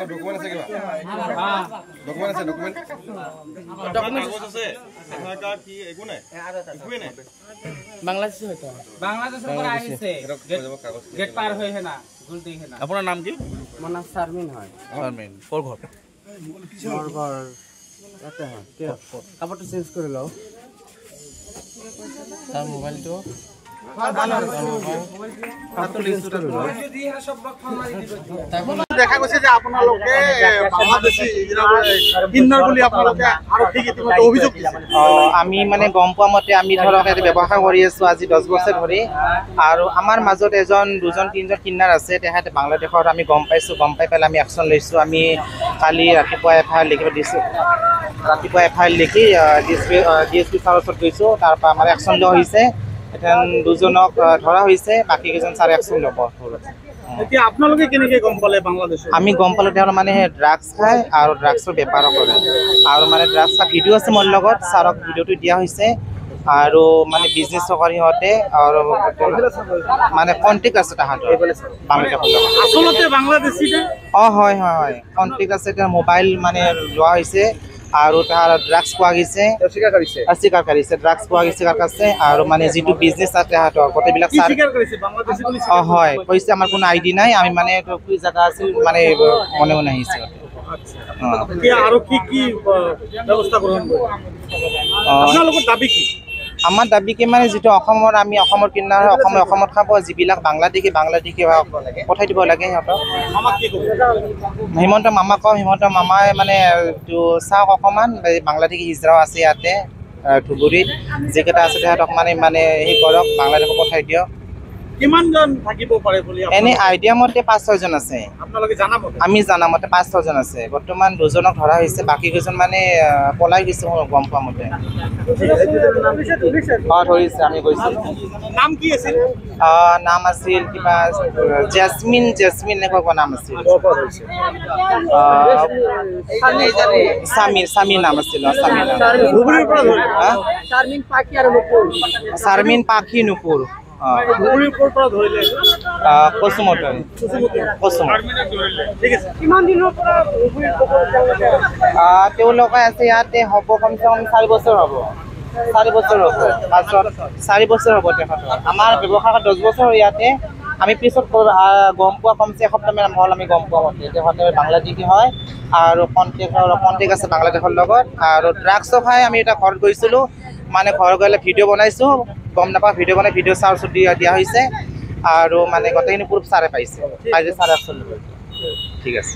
document আছে কিবা document আছে ডকুমেন্ট কাগজ আছে আধাৰ কাৰ্ড কি একো নাই একোই নাই বাংলাদেশী হয়তো বাংলাদেশেৰ পৰা আহিছে গেট পাৰ হৈ হেনা গুলদি হেনা আপোনাৰ নাম কি মোৰ নাম শাৰমিন হয় শাৰমিন কোৰ ঘৰ মোৰ ঘৰ ইয়াতে হয় কি কাপড়টো চেঞ্জ কৰি লও তাৰ মোবাইলটো দেখা গৈছে যে আপোনালোকে বাংলাদেশী কিন্নাৰ বুলি আপোনালোকে আৰু ঠিক ইতিমধ্যে অভিযোগ দিছে আমি মানে গম পোৱা মতে আমি ধৰক এটা ব্যৱসায় কৰি আছো আজি 10 বছৰ ধৰি আৰু আমাৰ মাজত এজন দুজন তিনজন কিন্নাৰ আছে তেহেতে বাংলাদেশত আমি গম পাইছো গম পাই পেলাই আমি একশন লৈছো আমি কালি ৰাতিপুৱা এফআইআৰ লিখিব দিছো ৰাতিপুৱা এফআইআৰ লিখি ডিএসপি ছাৰৰ ওচৰত গৈছো তাৰ পৰা আমাৰ একশন লোৱা হৈছে এখন দুজনক ধৰা হৈছে বাকি কেজন ছাৰ একশন ল'ব এতিয়া আপোনালোকে কেনেকৈ গম পালে বাংলাদেশত আমি গম পালো তেওঁ মানে ড্ৰাগছ খায় আৰু ড্ৰাগছৰ বেপাৰ কৰে আৰু মানে ড্ৰাগছ ভিডিঅ' আছে মোৰ লগত ছাৰক ভিডিঅ'টো দিয়া হৈছে আৰু মানে বিজনেছ কৰি সিহঁতে আৰু মানে কণ্টেক্ট আছে তাহাঁতৰ বাংলাদেশৰ লগত আচলতে বাংলাদেশীতে হয় হয় হয় কণ্টেক্ট আছে তেওঁ মোবাইল মানে লোৱা হৈছে আৰু তাৰ ড্ৰাগছ পোৱা গৈছে অস্বীকাৰ কৰিছে ড্ৰাগছ পোৱা গৈছে কাৰ কাছে আৰু মানে যেটো বিজনেছ আছে তাহাঁতৰ গোটেইবিলাক স্বীকাৰ কৰিছে বাংলাদেশী বুলি হয় কৈছে আমাৰ কোনো আইডি নাই আমি মানে কি জায়গা আছিল মানে মনে মনে আহিছে কি আৰু কি কি ব্যৱস্থা গ্ৰহণ কৰিব আপোনালোকৰ দাবী কি আমাৰ দাবী কি মানে যেটো অসমৰ আমি অসমৰ কিন্নাৰ অসমত খাব যিবিলাক বাংলাদেশী পঠাই দিব লাগে সিহঁতক মামাক কি ক'ব হিমন্ত মামাই মানে চাওক অকমান বাংলাদেশী হিজৰাও আছে ইয়াতে ধুবুৰীত যিকেইটা আছে সিহঁতক মানে সেই কৰক বাংলাদেশক পঠাই দিয়ক কিমানজন থাকিব পাৰে বুলি এনে আইডিয়া মতে 5-6 জন আছে আপোনালোকে জানামতে আমি জানামতে 5-6 জন আছে বৰ্তমান দুজনক ধৰা হৈছে বাকি কেইজন মানে পলাই গৈছে গম পোৱা মতে ধৰিছে আমি গৈছো নাম কি আছিল নাম আছিল কিবা জেসমিন এনেকুৱা নাম আছিল সামিৰ নাম আছিল ধুবুৰীৰ পৰা ধৰি শাৰমিন পাখি নুপুৰ ধুবুৰীৰ পৰা ধৰিলে কচুমত কিমান দিনৰ পৰা তেওঁলোকে আছে ইয়াতে হ'ব কমচে কম 4 বছৰ হ'ব 4 বছৰ হ'ব পাছত 4 বছৰ হ'ব তেখেতৰ আমাৰ ব্যৱসায় 10 বছৰ ইয়াতে আমি পিছত গম পোৱা কমচে এসপ্তাহমান হ'ল আমি গম পোৱা মতে তেখেতে বাংলাদেশী হয় আৰু কণ্টেক্ট আছে বাংলাদেশৰ লগত আৰু ড্ৰাগছ খাই আমি এটা ঘৰত গৈছিলোঁ মানে ঘৰ গ'লে ভিডিঅ' বনাইছোঁ গম নাপাওঁ ভিডিঅ' বনাই ভিডিঅ' ছাৰ ওচৰত দিয়া হৈছে আৰু মানে গোটেইখিনি প্ৰুফ ছাৰে পাইছে আজি ছাৰে ঠিক আছে